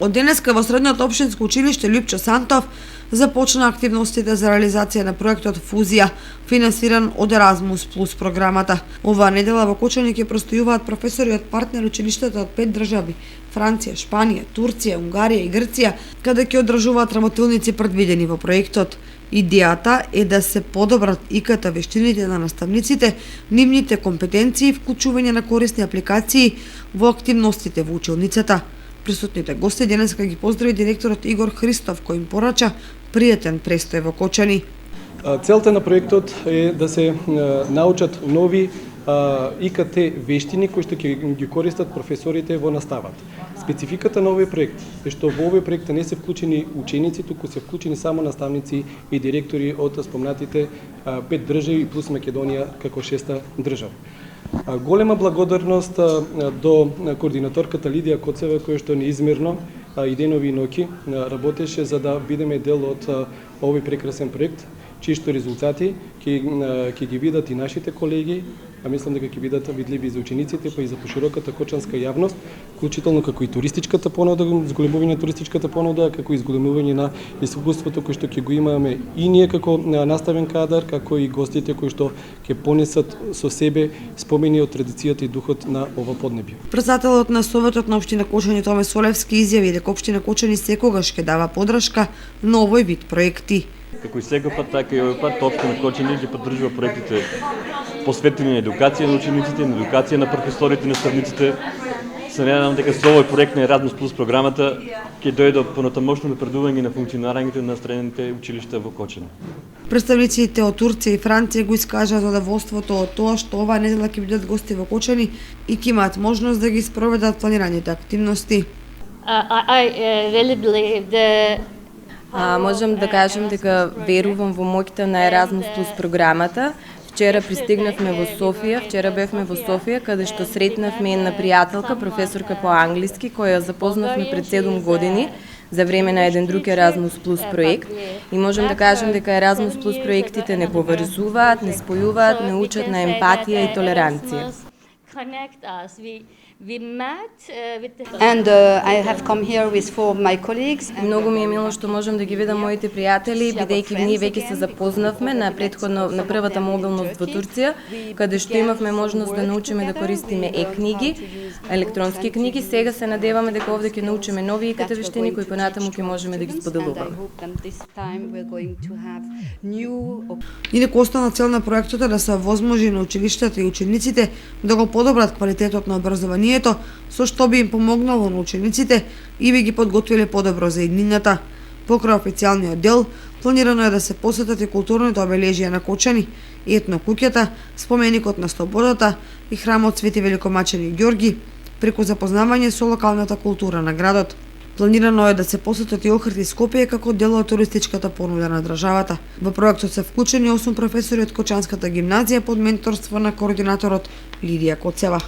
Од денеска во Средното општинско училиште Лјупчо Сантов започна активностите за реализација на проектот Фузија, финансиран од Еразмус плюс програмата. Оваа недела во Кочани ќе простојуваат професори од партнер училиштата од 5 држави: Франција, Шпанија, Турција, Унгарија и Грција, каде ќе одржуваат работилници предвидени во проектот. Идејата е да се подобрат ИКТ вештините на наставниците, нивните компетенции и вклучување на корисни апликации во активностите во училницата. Присутните гости денеска ги поздрави директорот Игор Христов, кој им порача пријатен престој во Кочани. Целта на проектот е да се научат нови ИКТ вештини кои што ќе ги користат професорите во наставата. Спецификата на овој проект е што во овој проект не се вклучени ученици, туку се вклучени само наставници и директори од спомнатите 5 држави плюс Македонија како 6-та држава. Голема благодарност до координаторката Лидија Коцева, која што неизмерно и денови и ноќи работеше за да бидеме дел од овој прекрасен проект, чии што резултати ќе ги видат и нашите колеги, а мислам дека ќе бидат видливи за учениците, па и за пошироката кочанска јавност, вклучително како и туристичката понуда, зголемување на туристичката понуда, како и зголемување на искуството кој што ќе го имаме и ние како наставен кадар, како и гостите кои што ќе понесат со себе спомени од традицијата и духот на ова поднебје. Председателот на Советот на општина Кочани Томе Солевски изјави дека општина Кочани секогаш ќе дава поддршка на овој вид проекти. Како и секој пат, така и овој пат, општина Кочани ќе поддржува проектите посветени на едукација на учениците, на едукација на професорите, наставниците. Се надевам дека со овој проект на Еразмус плюс програмата ќе дојде до понатамошно напредување на функционирањето на средните училишта во Кочани. Представниците од Турција и Франција го искажаа задоволството од тоа што оваа недела ќе бидат гости во Кочани и ќе имаат можност да ги спроведат планираните активности. Можам да кажем дека верувам во моќта на Еразмус плюс програмата. Вчера пристигнавме во Софија, вчера бевме во Софија, каде што сретнавме една пријателка, професорка по англиски, која запознавме пред 7 години за време на еден друг Еразмус плюс проект. И можем да кажем дека Еразмус плюс проектите не поврзуваат, не спојуваат, не учат на емпатија и толеранција. And I have come here with 4 of my colleagues. Многу ми е мило што можам да ги видам моите пријатели, бидејќи ние веќе се запознавме на првата мобилност во Турција, каде што имавме можност да научиме да користиме е-книги, електронски книги. Сега се надеваме дека овде ќе научиме нови ИКТ вештини кои понатаму ќе можеме да ги споделуваме. Инаку основна цел на проектот е да се овозможи на училиштата и учениците да го подобрат квалитетот на образованието, со што би им помогнало на учениците и би ги подготвиле подобро за иднината. Покрај официјалниот дел, планирано е да се посетат и културните обележја на Кочани, етно куќата, споменикот на слободата и храмот Свети Великомачени Ѓорги, преку запознавање со локалната култура на градот. Планирано е да се посетат и Охрид и Скопје како дел од туристичката понуда на државата. Во проектот се вклучени 8 професори од Кочанската гимназија под менторство на координаторот Лидија Коцева.